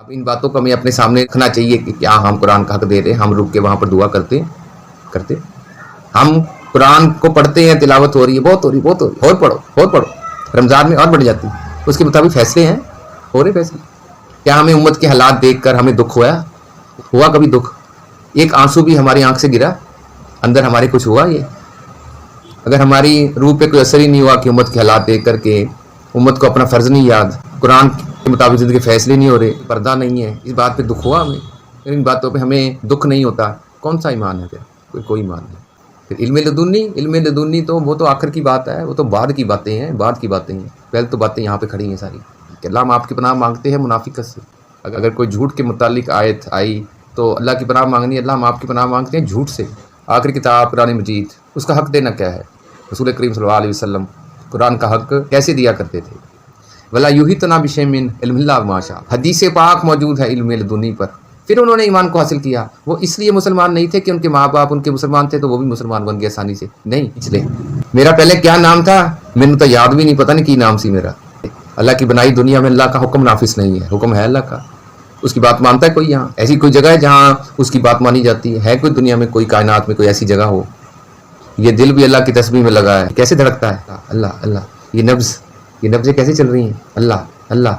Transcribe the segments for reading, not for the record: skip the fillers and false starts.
अब इन बातों को हमें अपने सामने रखना चाहिए कि क्या हम कुरान का हक दे रहे हैं। हम रुक के वहाँ पर दुआ करते हम कुरान को पढ़ते हैं, तिलावत हो रही है, बहुत हो रही और पढ़ो रमज़ान में और बढ़ जाती है। उसके मुताबिक फैसले हैं, हो रहे फैसले। क्या हमें उम्मत के हालात देखकर हमें दुख हुआ कभी दुख? एक आंसू भी हमारी आंख से गिरा? अंदर हमारे कुछ हुआ? ये अगर हमारी रूह पे कोई असर ही नहीं हुआ कि उम्मत के हालात देख करके उम्मत को अपना फ़र्ज़ नहीं याद, कुरान के मुताबिक ज़िंदगी फैसले नहीं हो रहे, पर्दा नहीं है, इस बात पे दुख हुआ हमें? इन बातों पे हमें दुख नहीं होता, कौन सा ईमान है? फिर कोई ईमान नहीं। फिर इल्म लदुन्नी तो वो तो आखिर की बात है, वो तो बाद की बातें हैं। पहले तो बातें यहाँ पे खड़ी हैं सारी कि अल्लाह हम आपकी पनाह मांगते हैं मुनाफिकत से। अगर कोई झूठ के मुतालिक आयत आई तो अल्लाह की पनाह मांगनी, अल्लाह हम आपकी पनाह मांगते हैं झूठ से। आखिरी किताब कुरान मजीद, उसका हक देना क्या है? रसूल करीम सल्लल्लाहु अलैहि वसल्लम कुरान का हक कैसे दिया करते थे? वला यूही तना बिशै मिन इल्मिल्लाह माशा, हदीस पाक मौजूद है इल्म लदुन्नी पर। फिर उन्होंने ईमान को हासिल किया। वो इसलिए मुसलमान नहीं थे कि उनके माँ बाप उनके मुसलमान थे तो वो भी मुसलमान बन गए आसानी से, नहीं। इसलिए मेरा पहले क्या नाम था मैंने तो याद भी नहीं, पता नहीं की नाम सी मेरा। अल्लाह की बनाई दुनिया में अल्लाह का हुक्म नाफिज नहीं है, हुक्म है अल्लाह का। उसकी बात मानता है कोई? यहाँ ऐसी कोई जगह है जहाँ उसकी बात मानी जाती है? कोई दुनिया में, कोई कायनात में कोई ऐसी जगह हो? ये दिल भी अल्लाह की तस्बीह में लगा है, कैसे धड़कता है? अल्लाह अल्लाह। ये नब्ज़ें कैसे चल रही हैं? अल्लाह अल्लाह।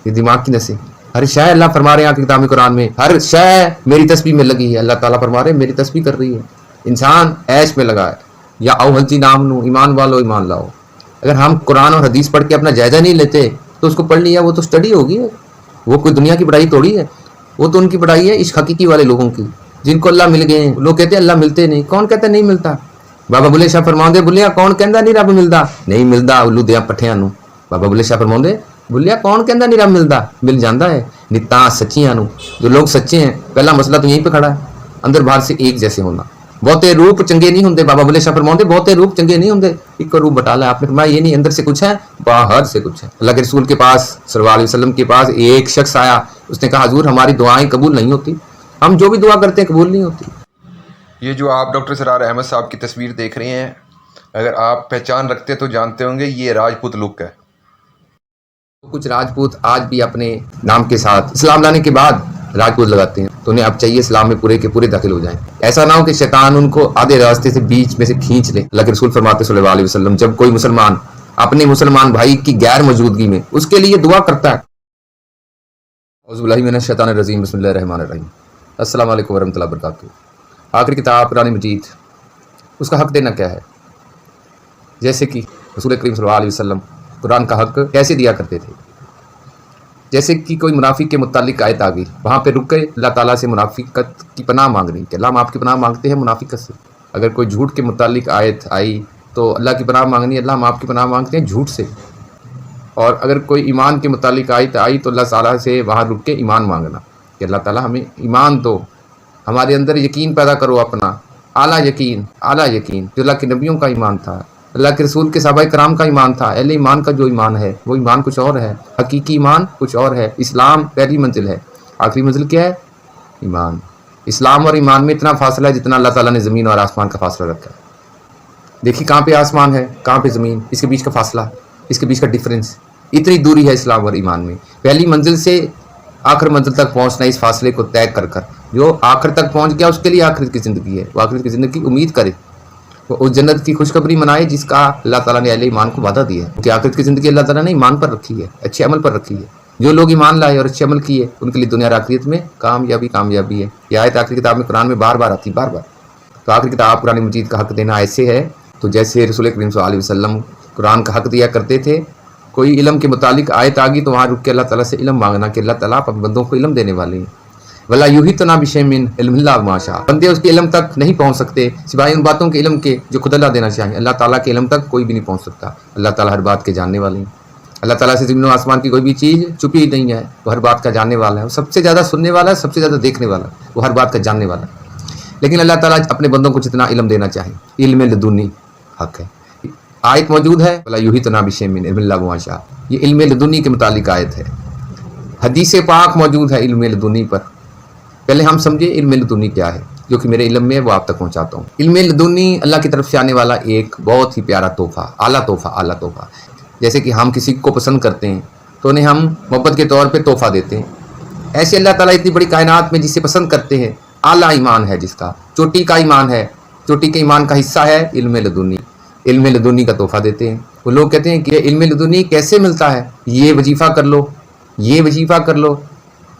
ये दिमाग की नसें, हर शय अल्लाह फरमा रहे हैं किताब में, कुरान में हर शय मेरी तस्बीह में लगी है। अल्लाह ताला फरमा रहे हैं मेरी तस्बीह कर रही है। इंसान ऐश में लगा है। या औहलती नाम नू, ईमान वालो ईमान लाओ। अगर हम कुरान और हदीस पढ़ के अपना जायजा नहीं लेते तो उसको पढ़ लिया, वो तो स्टडी होगी, वो कोई दुनिया की पढ़ाई थोड़ी है। वो तो उनकी पढ़ाई है इश्क हकीकी वाले लोगों की, जिनको अल्लाह मिल गए हैं। लोग कहते हैं अल्लाह मिलते नहीं, कौन कहता नहीं मिलता? बाबा बुले शाह फरमाते बुलिया कौन कहता नहीं रब मिलता? नहीं मिलता उल्लू दिया पट्ठियां नू। बाबा बुले शाह फरमाते बुलिया कौन कहता नहीं रब मिलता? मिल जाता है निता सच्चियां नू। जो लोग सच्चे हैं, पहला मसला तो यहीं पे खड़ा है, अंदर बाहर से एक जैसे होना। बहुते रूप चंगे नहीं होंगे, बाबा बुले शाह फरमाते बहुते रूप चंगे नहीं होंगे, एक रूप बटाला। आपने फरमाया ये नहीं, अंदर से कुछ है, बाहर से कुछ है। अल्लाह के रसूल के पास सल्लल्लाहु अलैहि वसल्लम के पास एक शख्स आया, उसने कहा हुजूर हमारी दुआएं कबूल नहीं होती, हम जो भी दुआ करते हैं कबूल नहीं होती। ये जो आप डॉक्टर सरार अहमद साहब की तस्वीर देख रहे हैं, अगर आप पहचान रखते तो जानते होंगे ये राजपूत लुक है। कुछ राजपूत आज भी अपने नाम के साथ इस्लाम लाने के बाद राजपूत लगाते हैं, तो उन्हें अब चाहिए इस्लाम में पूरे के पूरे दाखिल हो जाएं। ऐसा ना हो कि शैतान उनको आधे रास्ते से बीच में से खींच ले। अल्लाह के रसूल फरमाते सल्लल्लाहु अलैहि वसल्लम, जब कोई मुसलमान अपने मुसलमान भाई की गैर मौजूदगी में उसके लिए दुआ करता है। औज़ुबिल्लाहि मिनश शैतानिर रजीम, बिस्मिल्लाहिर रहमानिर रहीम, अस्सलामु अलैकुम वरहमतुल्लाहि वबरकातुहू। आखिरी किताब कुरान मजीद, उसका हक देना क्या है? जैसे कि रसूल करीम सल्लल्लाहु अलैहि वसल्लम कुरान का हक कैसे दिया करते थे? जैसे कि कोई मुनाफिक के मुतालिक आयत आ गई, वहाँ पे रुक के अल्लाह ताला से मुनाफिकत की पनाह मांग रही कि अल्लाह हम आपकी पनाह मांगते हैं मुनाफिकत से। अगर कोई झूठ के मुतालिक आयत आई तो अल्लाह की पनाह मांगनी, अल्लाह हम आपकी पनाह मांगते हैं झूठ से। और अगर कोई ईमान के मुतालिक आयत आई तो अल्लाह ताला से वहाँ रुक के ईमान मांगना कि अल्लाह ताला हमें ईमान दो, हमारे अंदर यकीन पैदा करो, अपना आला यकीन जो अल्लाह के नबियों का ईमान था, अल्लाह के रसूल के सहाबा कराम का ईमान था। अहले ईमान का जो ईमान है वो ईमान कुछ और है, हकीकी ईमान कुछ और है। इस्लाम पहली मंजिल है, आखिरी मंजिल क्या है? ईमान। इस्लाम और ईमान में इतना फासला है जितना अल्लाह ताला ने ज़मीन और आसमान का फासला रखा है। देखिए कहाँ पे आसमान है, कहाँ पे ज़मीन, इसके बीच का फासला, इसके बीच का डिफरेंस, इतनी दूरी है इस्लाम और ईमान में। पहली मंजिल से आखिर मंजिल तक पहुँचना, इस फासले को तय कर कर जो आखिर तक पहुँच गया उसके लिए आखिर की ज़िंदगी है। वो आखिर की ज़िंदगी की उम्मीद करे, वो उस जन्नत की खुशखबरी मनाए जिसका अल्लाह ताला ने अहले ईमान को वादा दिया है। क्योंकि आखिरत की ज़िंदगी अल्लाह ताला ने ईमान पर रखी है, अच्छे अमल पर रखी है। जो लोग ईमान लाए और अच्छे अमल किए उनके लिए दुनिया और आखिरत में कामयाबी है। यह आयत आखिरी किताब में कुरान में बार बार आती, बार बार। तो आखिरी किताब कुरान मजीद का हक देना ऐसे है, तो जैसे रसूल करीम सल्लल्लाहु अलैहि वसल्लम कुरान का हक दिया करते थे। कोई इल्म के मुतालिक आयत आ गई तो वहाँ रुक के अल्लाह ताला से इल्म मांगना कि अल्लाह ताला अपने बंदों को इल्म देने वाले हैं। वला यूही तो ना बिशै मिन इल्मिल्लाह माशा, बंदे उसके इल्म तक नहीं पहुँच सकते सिवाय उन बातों के इल्म के जो खुद अल्लाह देना चाहिए। अल्लाह ताला के इल्म तक कोई भी नहीं पहुँच सकता। अल्लाह ताला हर बात के जानने वाले हैं। अल्लाह ताला से ज़मीन और आसमान की कोई भी चीज़ छुपी ही नहीं है, वो हर बात का जानने वाला है। वो सबसे ज़्यादा सुनने वाला है, सबसे ज़्यादा देखने वाला, वो हर बात का जानने वाला है। लेकिन अल्लाह ताला अपने बंदों को जितना इल्म देना चाहे, इल्म लदुन्नी हक है। आयत मौजूद है वला यूही तो ना बिशै मिन इल्मिल्लाह माशा, ये इल्म लदुन्नी के मुतालिक आयत है। हदीस पाक मौजूद है इल्म लदुन्नी पर। पहले हम समझे इल्म लदुन्नी क्या है, जो कि मेरे इल्म में है वो आप तक पहुंचाता हूँ। इल्म लदुन्नी अल्लाह की तरफ से आने वाला एक बहुत ही प्यारा तोहफा, आला तोहफा। जैसे कि हम किसी को पसंद करते हैं तो उन्हें हम मोहब्बत के तौर पे तोहफा देते हैं। ایسے اللہ تعالیٰ اتنی بڑی کائنات میں جسے پسند کرتے ہیں، اعلیٰ ایمان ہے جس کا، چوٹی کا ایمان ہے، چوٹی کے ایمان کا حصہ ہے علم لدنی، علم لدنی کا تحفہ دیتے ہیں۔ وہ لوگ کہتے ہیں کہ علم لدنی کیسے ملتا ہے؟ یہ وظیفہ کر لو، یہ وظیفہ کر لو،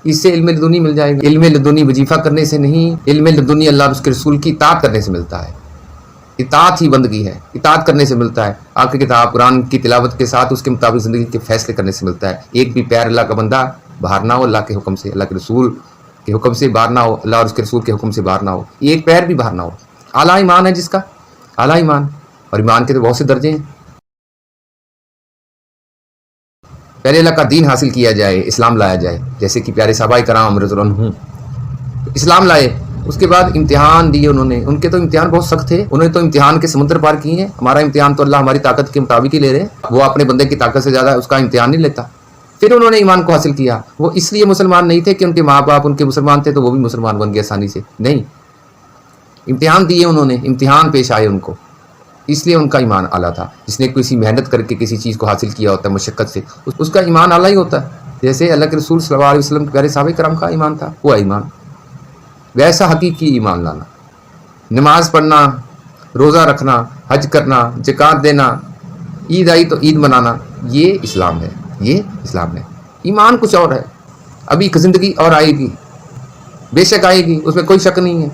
اس سے علم لدنی مل جائے گا۔ علم لدنی وظیفہ کرنے سے نہیں، علم لدنی اللہ اور اس کے رسول کی اطاعت کرنے سے ملتا ہے۔ اطاعت ہی بندگی ہے، اطاعت کرنے سے ملتا ہے۔ آخری کتاب قرآن کی تلاوت کے ساتھ اس کے مطابق زندگی کے فیصلے کرنے سے ملتا ہے۔ ایک بھی پیر اللہ کا بندہ باہر نہ ہو اللہ کے حکم سے، اللہ کے رسول کے حکم سے باہر نہ ہو، اللہ اور اس کے رسول کے حکم سے باہر نہ ہو، ایک پیر بھی باہر نہ ہو۔ اعلیٰ ایمان ہے جس کا، اعلیٰ ایمان، اور ایمان کے تو بہت سے درجے ہیں۔ پہلے اللہ کا دین حاصل کیا جائے، اسلام لایا جائے، جیسے کہ پیارے صحابہ کرام رضی اللہ عنہم اسلام لائے، اس کے بعد امتحان دیے انہوں نے۔ ان کے تو امتحان بہت سخت تھے، انہوں نے تو امتحان کے سمندر پار کیے ہیں۔ ہمارا امتحان تو اللہ ہماری طاقت کے مطابق ہی لے رہے ہیں، وہ اپنے بندے کی طاقت سے زیادہ اس کا امتحان نہیں لیتا۔ پھر انہوں نے ایمان کو حاصل کیا۔ وہ اس لیے مسلمان نہیں تھے کہ ان کے ماں باپ ان کے مسلمان تھے تو وہ بھی مسلمان بن گئے آسانی سے، نہیں، امتحان دیے انہوں نے، امتحان پیش آئے ان کو، اس لیے ان کا ایمان اعلیٰ تھا۔ جس نے کسی محنت کر کے کسی چیز کو حاصل کیا ہوتا ہے مشقت سے، اس کا ایمان اعلیٰ ہی ہوتا ہے۔ جیسے اللہ کے رسول صلی اللہ علیہ وسلم کے پیارے صحابہ کرام کا ایمان تھا، وہ ایمان، ویسا حقیقی ایمان لانا، نماز پڑھنا، روزہ رکھنا، حج کرنا، زکوٰۃ دینا، عید آئی تو عید منانا، یہ اسلام ہے، یہ اسلام ہے۔ ایمان کچھ اور ہے، ابھی ایک زندگی اور آئے گی، بے شک آئے گی، اس میں کوئی شک نہیں ہے۔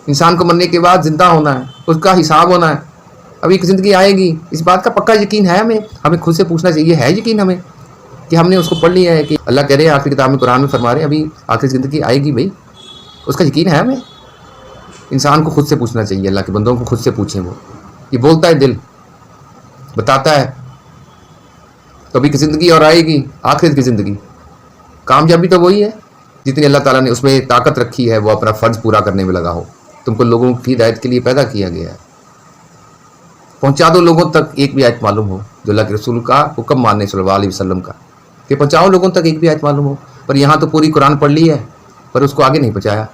انسان کو مرنے کے بعد زندہ ہونا ہے، اس کا حساب ہونا ہے، ابھی ایک زندگی آئے گی، اس بات کا پکا یقین ہے ہمیں خود سے پوچھنا چاہیے، ہے یقین ہمیں کہ ہم نے اس کو پڑھ لیا ہے؟ کہ اللہ کہہ رہے ہیں آخری کتاب میں قرآن میں فرما رہے ہیں ابھی آخری زندگی آئے گی، بھائی اس کا یقین ہے ہمیں؟ انسان کو خود سے پوچھنا چاہیے، اللہ کے بندوں کو خود سے پوچھیں۔ وہ یہ بولتا ہے دل، بتاتا ہے، تو ابھی کی زندگی اور آئے گی، آخرت کی زندگی، کامیابی تو وہی ہے جتنی اللہ تعالیٰ نے اس میں طاقت رکھی ہے، وہ اپنا فرض پورا کرنے میں لگا ہو۔ تم کو لوگوں کی ہدایت کے لیے پیدا کیا گیا ہے، پہنچا دو لوگوں تک ایک بھی آیت معلوم ہو، جو اللہ کے رسول کا حکم ماننے صلی اللہ علیہ وسلم کا، کہ پہنچاؤ لوگوں تک ایک بھی آیت معلوم ہو۔ پر یہاں تو پوری قرآن پڑھ لی ہے پر اس کو آگے نہیں پہنچایا،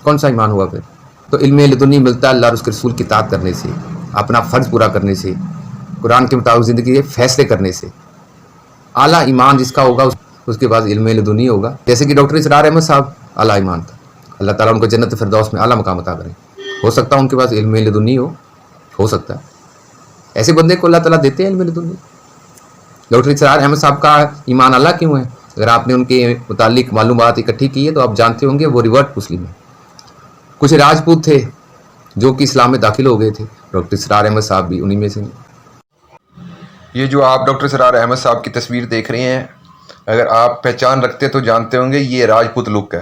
کون سا ایمان ہوا پھر؟ تو علم لدنی ملتا ہے اللہ اور اس کے رسول کی اطاعت کرنے سے، اپنا فرض پورا کرنے سے، قرآن کے مطابق زندگی کے فیصلے کرنے سے۔ اعلیٰ ایمان جس کا ہوگا اس کے بعد علم لدنی ہوگا، جیسے کہ ڈاکٹر اسرار احمد صاحب اعلیٰ ایمان تھا، اللہ تعالیٰ ان کو جنت فردوس میں اعلیٰ مقام عطا کرے۔ ہو سکتا ہے ان کے پاس علم لدنی ہو سکتا ہے، ایسے بندے کو اللہ تعالیٰ دیتے ہیں علم لدنی۔ ڈاکٹر اسرار احمد صاحب کا ایمان اللہ کیوں ہے؟ اگر آپ نے ان کے متعلق معلومات اکٹھی کی ہے تو آپ جانتے ہوں گے وہ ریورٹ مسلم ہے۔ کچھ راجپوت تھے جو کہ اسلام میں داخل ہو گئے تھے، ڈاکٹر اسرار احمد صاحب بھی انہی میں سے ہیں۔ یہ جو آپ ڈاکٹر اسرار احمد صاحب کی تصویر دیکھ رہے ہیں، اگر آپ پہچان رکھتے تو جانتے ہوں گے یہ راجپوت لک ہے۔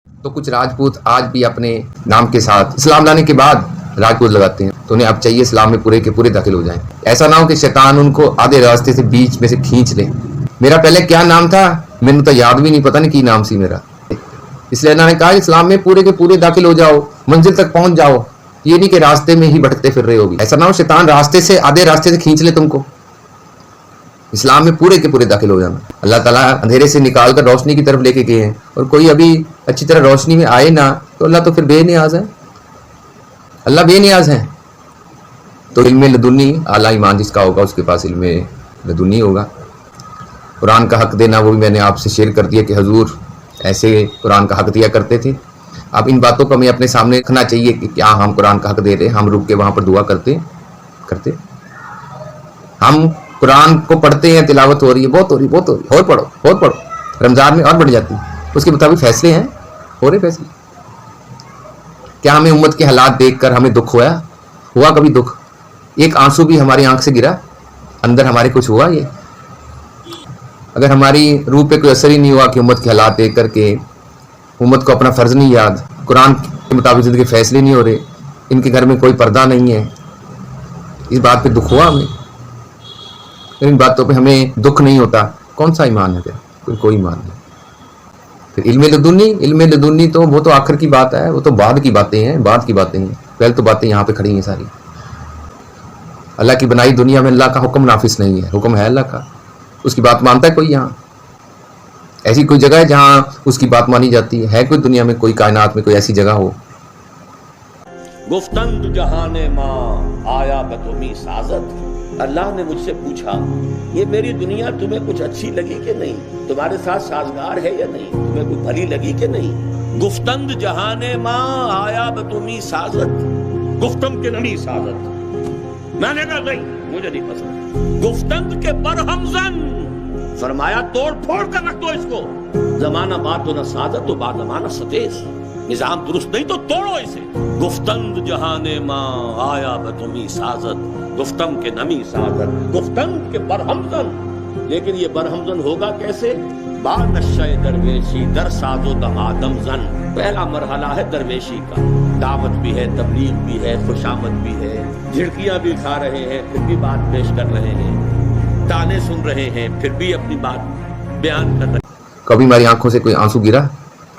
تو کچھ راجپوت آج بھی اپنے نام کے ساتھ اسلام لانے کے بعد راجپوت لگاتے ہیں، تو انہیں اب چاہیے اسلام میں پورے کے پورے داخل ہو جائیں۔ ایسا نہ ہو کہ شیطان ان کو آدھے راستے سے بیچ میں سے کھینچ لے۔ میرا پہلے کیا نام تھا میں تو یاد بھی نہیں، پتہ نہیں کی نام سی میرا، اس لیے اللہ نے کہا اسلام میں پورے کے پورے داخل ہو جاؤ، منزل تک پہنچ جاؤ، یہ نہیں کہ راستے میں ہی بھٹکتے پھر رہے ہوگی۔ ایسا نہ ہو شیطان راستے سے آدھے راستے سے کھینچ لے تم کو، اسلام میں پورے کے پورے داخل ہو جانا۔ اللہ تعالیٰ اندھیرے سے نکال کر روشنی کی طرف لے کے گئے ہیں، اور کوئی ابھی اچھی طرح روشنی میں آئے نہ تو اللہ تو پھر بے نیاز ہے، اللہ بے نیاز ہے۔ تو علم لدنی اعلیٰ ایمان جس کا ہوگا اس کے پاس علم لدنی ہوگا۔ قرآن کا حق دینا وہ بھی میں نے آپ سے شیئر کر دیا کہ حضور ایسے قرآن کا حق دیا کرتے تھے۔ اب ان باتوں کو ہمیں اپنے سامنے رکھنا چاہیے کہ کیا ہم قرآن کا حق دے رہے ہیں؟ ہم رک کے وہاں پر دعا کرتے ہم قرآن کو پڑھتے ہیں، تلاوت ہو رہی ہے، بہت ہو رہی اور پڑھو، رمضان میں اور بڑھ جاتی ہے، اس کے مطابق فیصلے ہیں، ہو رہے فیصلے۔ کیا ہمیں امت کے حالات دیکھ کر ہمیں دکھ ہوا کبھی دکھ؟ ایک آنسو بھی ہماری آنکھ سے گرا؟ اندر ہمارے کچھ ہوا؟ یہ اگر ہماری روح پہ کوئی اثر ہی نہیں ہوا کہ امت کے حالات دیکھ کر کے امت کو اپنا فرض نہیں یاد، قرآن کے مطابق زندگی کے فیصلے نہیں ہو رہے، ان کے گھر میں کوئی پردہ نہیں ہے، اس بات پہ دکھ ہوا ہمیں؟ ان باتوں پہ ہمیں دکھ نہیں ہوتا، کون سا ایمان ہے پھر؟ کوئی ایمان نہیں۔ پھر علم لدنی تو وہ تو آخر کی بات ہے، وہ تو بعد کی باتیں ہیں، پہلے تو باتیں یہاں پہ کھڑی ہیں ساری۔ اللہ کی بنائی دنیا میں اللہ کا حکم نافذ نہیں ہے، حکم ہے اللہ کا، اس کی بات مانتا ہے کوئی؟ یہاں ایسی کوئی جگہ ہے جہاں اس کی بات مانی جاتی ہے کوئی دنیا میں، کوئی کائنات میں کوئی ایسی جگہ ہو؟ गुफ्तंद जहाने माँ आया बतुमी साजत। अल्लाह ने मुझसे पूछा, ये मेरी दुनिया तुम्हें कुछ अच्छी लगी कि नहीं, तुम्हारे साथ साजगार है या नहीं, तुम्हें कुछ भली लगी कि नहीं। गुफ्तंद जहाने माँ आया बतुमी साजत, गुफ्तम के नमी साजत। मैंने कहा नहीं, मुझे नहीं पसंद। गुफ्तंद के बरहमजन, फरमाया तोड़ फोड़ कर रख दो इसको। जमाना बात तो न साजत तो बात जमाना सतेज, निजाम दुरुस्त नहीं तो तोड़ो इसे। गुफ्तंद जहाने माँ आया बतुमी साजत, गुफ्तम के नमी साजत, गुफ्तंद के बरहमजन। लेकिन ये बरहमजन होगा कैसे? बानशय दरवेशी दर साजो दमादम जन। पहला मरहला है दरवेशी का, दावत भी है, तबलीग भी है, खुशामद भी है, झिड़कियां भी खा रहे हैं फिर भी बात पेश कर रहे हैं, ताने सुन रहे हैं फिर भी अपनी बात बयान कर रहे हैं। कभी हमारी आंखों से कोई आंसू गिरा,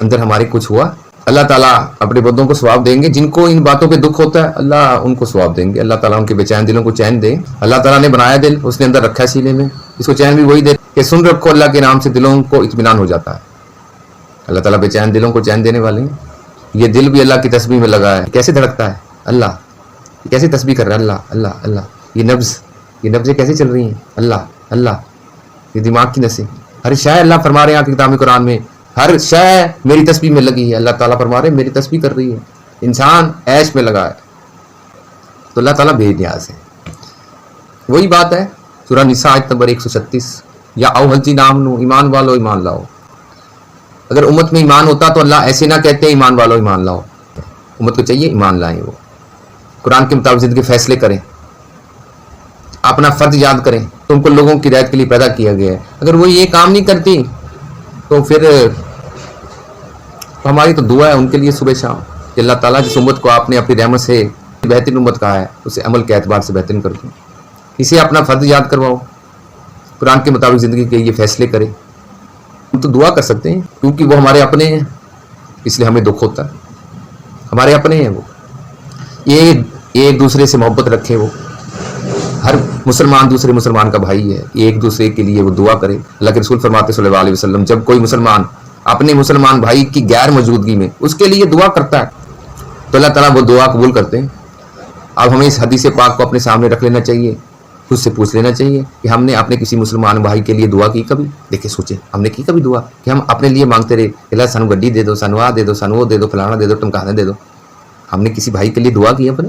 अंदर हमारे कुछ हुआ? अल्लाह ताला अपने बंदों को सवाब देंगे। जिनको इन बातों पे दुख होता है अल्लाह उनको सवाब देंगे। अल्लाह ताला उनके बेचैन दिलों को चैन दे। अल्लाह ताला ने बनाया दिल, उसने अंदर रखा है सीने में, इसको चैन भी वही दे कि सुन रखो अल्लाह के नाम से दिलों को इत्मीनान हो जाता है। अल्लाह ताला बेचैन दिलों को चैन देने वाले हैं। ये दिल भी अल्लाह की तस्बीह में लगा है। कैसे धड़कता है? अल्लाह। कैसे तस्बीह कर रहा है? अल्लाह अल्लाह अल्लाह। ये नब्ज़ कैसे चल रही हैं? अल्लाह अल्लाह। ये दिमाग की नसें, हर शय अल्लाह फरमा रहे हैं आपकी किताब कुरान में, हर शय मेरी तस्बीह में लगी है। अल्लाह ताला फरमा रहे हैं मेरी तस्बीह कर रही है। इंसान ऐश में लगा है तो अल्लाह ताला बेनियाज है। वही बात है सूरह निसा आयत नंबर 136, या औहल्जी नामनु, ईमान वालो ईमान लाओ। अगर उम्मत में ईमान होता तो अल्लाह ऐसे ना कहते ईमान वालो ईमान लाओ। उम्मत को चाहिए ईमान लाएं, वो कुरान के मुताबिक जिंदगी फैसले करें, अपना फर्ज याद करें। तुमको लोगों की हिदायत के लिए पैदा किया गया है। अगर वो ये काम नहीं करती तो फिर हमारी तो दुआ है उनके लिए सुबह शाम कि अल्लाह ताला जिस उम्मत को आपने अपनी रहमत से बेहतरीन उम्मत कहा है उसे अमल के एतबार से बेहतरीन कर दो। इसे अपना फर्ज याद करवाओ, कुरान के मुताबिक ज़िंदगी के ये फैसले करें। हम तो दुआ कर सकते हैं क्योंकि वो हमारे अपने हैं, इसलिए हमें दुख होता है। हमारे अपने हैं वो, ये एक दूसरे से मोहब्बत रखे। वो हर मुसलमान दूसरे मुसलमान का भाई है, एक दूसरे के लिए वो दुआ करे। अल्लाह के रसूल फरमाते सल्लल्लाहु अलैहि वसल्लम, जब कोई मुसलमान अपने मुसलमान भाई की गैर मौजूदगी में उसके लिए दुआ करता है तो अल्लाह ताला वो दुआ कबूल करते हैं। अब हमें इस हदीस पाक को अपने सामने रख लेना चाहिए, खुद से पूछ लेना चाहिए कि हमने अपने किसी मुसलमान भाई के लिए दुआ की कभी? देखिए सोचे, हमने की कभी दुआ कि हम अपने लिए मांगते रहे अल्लाह सानू गड्डी दे दो, सानू आ दे दो, सानू वो दे दो, फलाना दे दो, टमकाना दे दो? हमने किसी भाई के लिए दुआ की अपने?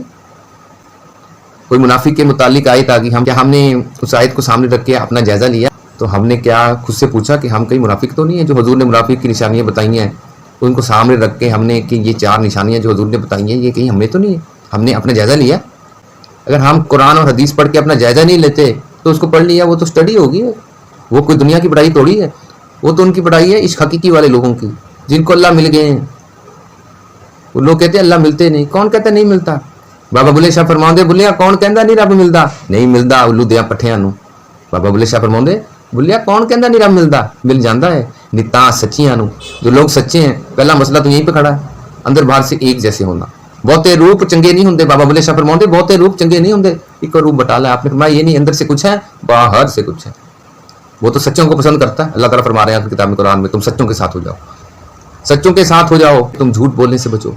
कोई मुनाफिक के मुतालिक आयत आ गई, हमने उस आयत को सामने रख के अपना जायजा लिया? तो हमने क्या खुद से पूछा कि हम कहीं मुनाफिक तो नहीं है? जो हुजूर ने मुनाफिक की निशानियां बताई हैं उनको सामने रख के हमने कि ये 4 निशानियां जो हुजूर ने बताई हैं ये कहीं हमने तो नहीं है? हमने अपना जायजा लिया? अगर हम कुरान और हदीस पढ़ के अपना जायजा नहीं लेते तो उसको पढ़ लिया, वो तो स्टडी होगी, वो कोई दुनिया की पढ़ाई थोड़ी है। वो तो उनकी पढ़ाई है इश्क हकीकी वाले लोगों की, जिनको अल्लाह मिल गए हैं। वो लोग कहते हैं अल्लाह मिलते नहीं। कौन कहता नहीं मिलता? बाबा बुले शाह फरमाते, बुलिया कौन कहता नहीं रब मिलता? नहीं मिलता उल्लू दिया पट्ठियां नू। बाबा बुले शाह फरमाते, बुलिया कौन कहता नहीं रब मिलता? मिल जाता है निता सच्चियां नू। जो लोग सच्चे हैं, पहला मसला तो यहीं पे खड़ा है, अंदर बाहर से एक जैसे होना। बहुते रूप चंगे नहीं होंगे, बाबा बुले शाह फरमाते बहुते रूप चंगे नहीं होंगे, एक रूप बटाला। आपने फरमाया ये नहीं, अंदर से कुछ है बाहर से कुछ है। वो तो सच्चों को पसंद करता है। अल्लाह ताला फरमा रहे हैं किताब में कुरान में, तुम सच्चों के साथ हो जाओ, सच्चों के साथ हो जाओ। तुम झूठ बोलने से बचो,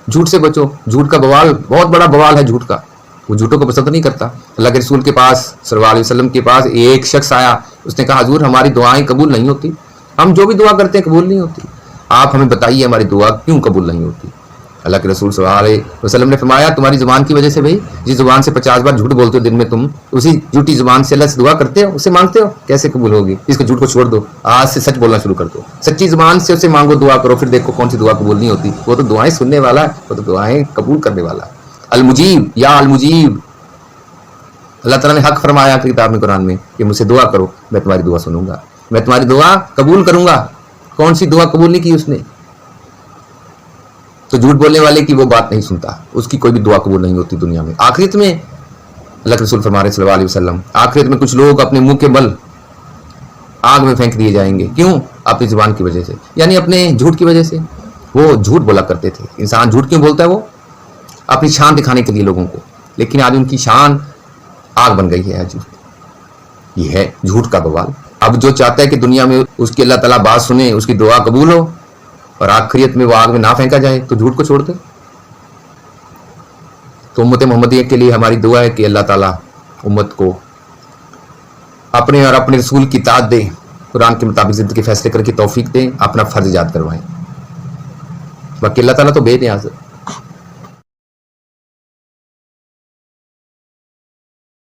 झूठ से बचो। झूठ का बवाल बहुत बड़ा बवाल है झूठ का, वो झूठों को पसंद नहीं करता। अल्लाह के रसूल के पास सल्लल्लाहु अलैहि वसल्लम के पास एक शख्स आया, उसने कहा हुजूर हमारी दुआएं कबूल नहीं होती, हम जो भी दुआ करते हैं कबूल नहीं होती, आप हमें बताइए हमारी दुआ क्यों कबूल नहीं होती? अल्लाह के रसूल सल्लल्लाहु अलैहि वसल्लम ने फरमाया तुम्हारी जुबान की वजह से। भाई जिस जुबान से 50 बार झूठ बोलते हो दिन में, तुम उसी झूठी जुबान से अल्लाह से दुआ करते हो, उससे मांगते हो, कैसे कबूल होगी? इसको झूठ को छोड़ दो, आज से सच बोलना शुरू कर दो, सच्ची जुबान से उससे मांगो, दुआ करो, फिर देखो कौन सी दुआ कबूल नहीं होती। वो तो दुआएं सुनने वाला है, वो तो दुआएं कबूल करने वाला है। अल मुजीब या अल मुजीब, अल्लाह ताला ने हक फरमाया किताब में कुरान में कि मुझसे दुआ करो, मैं तुम्हारी दुआ सुनूंगा, मैं तुम्हारी दुआ कबूल करूंगा। कौन सी दुआ कबूल नहीं की उसने? तो झूठ बोलने वाले की वो बात नहीं सुनता, उसकी कोई भी दुआ कबूल नहीं होती दुनिया में। आखिरत में अल्लाह के रसूल फरमा रहे सल्लल्लाहु अलैहि वसल्लम, आखिरत में कुछ लोग अपने मुंह के बल आग में फेंक दिए जाएंगे। क्यों? अपनी जुबान की वजह से, यानी अपने झूठ की वजह से। वो झूठ बोला करते थे। इंसान झूठ क्यों बोलता है? वो अपनी शान दिखाने के लिए लोगों को, लेकिन आज उनकी शान आग बन गई है। झूठ ये है झूठ का बवाल। अब जो चाहता है कि दुनिया में उसकी अल्लाह ताला बात सुने, उसकी दुआ कबूल हो और आखिरत में वो आग में ना फेंका जाए, तो झूठ को छोड़ दे। تو امت محمدیہ کے لیے ہماری دعا ہے کہ اللہ تعالیٰ امت کو اپنے اور اپنے رسول کی اطاعت دے، قرآن کے مطابق زندگی فیصلے کر کے توفیق دیں، اپنا فرض ایجاد کروائیں. باقی اللہ تعالیٰ تو بے نیاز ہے.